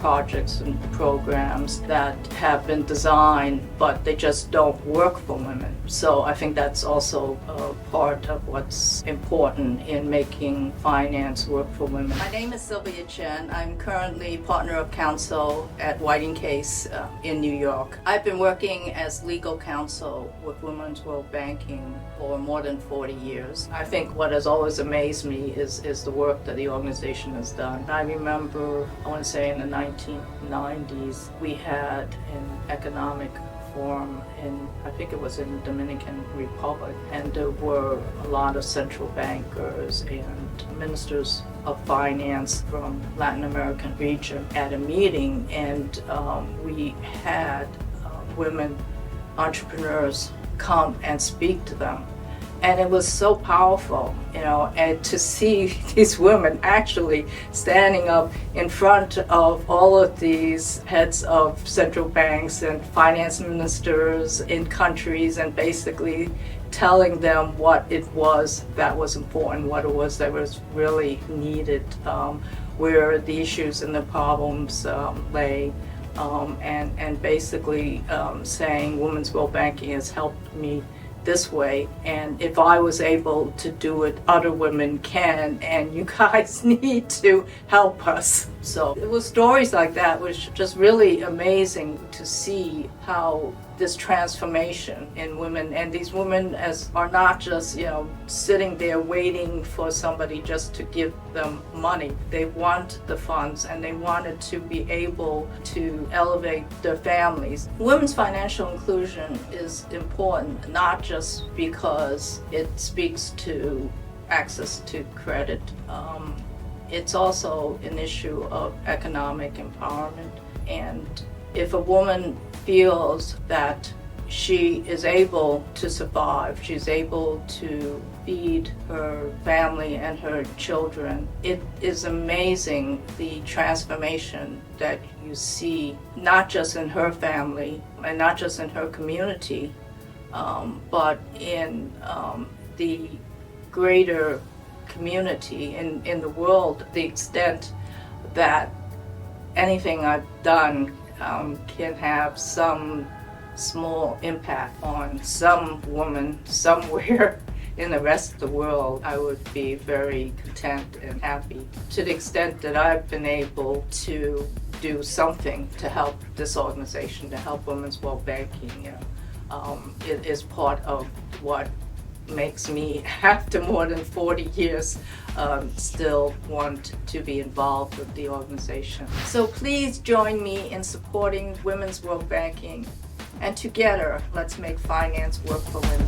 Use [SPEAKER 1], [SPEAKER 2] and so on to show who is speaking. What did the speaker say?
[SPEAKER 1] projects and programs that have been designed, but they just don't work for women. So I think that's also a part of what's important in making finance work for women. My name is Sylvia Chen. I'm currently partner of counsel at Whiting Case in New York. I've been working as legal counsel with Women's World Banking for more than 40 years. I think what has always amazed me is the work that the organization has done. I remember, I want to say in the 1990s, we had an economic forum in, I think it was in the Dominican Republic, and there were a lot of central bankers and ministers of finance from Latin American region at a meeting, and we had women entrepreneurs come and speak to them. And it was so powerful, and to see these women actually standing up in front of all of these heads of central banks and finance ministers in countries and basically telling them what it was that was important, what it was that was really needed, where the issues and the problems lay. And basically saying Women's World Banking has helped me this way, and if I was able to do it, other women can, and you guys need to help us. So it was stories like that which just really amazing to see how this transformation in women, and these women are not just sitting there waiting for somebody just to give them money. They want the funds, and they wanted to be able to elevate their families. Women's financial inclusion is important, not just because it speaks to access to credit. It's also an issue of economic empowerment, and if a woman feels that she is able to survive, she's able to feed her family and her children, it is amazing the transformation that you see, not just in her family and not just in her community, but in the greater community in the world. The extent that anything I've done can have some small impact on some woman somewhere in the rest of the world, I would be very content and happy. To the extent that I've been able to do something to help this organization, to help Women's World Banking, it is part of what makes me, after more than 40 years, still want to be involved with the organization. So please join me in supporting Women's World Banking, and together, let's make finance work for women.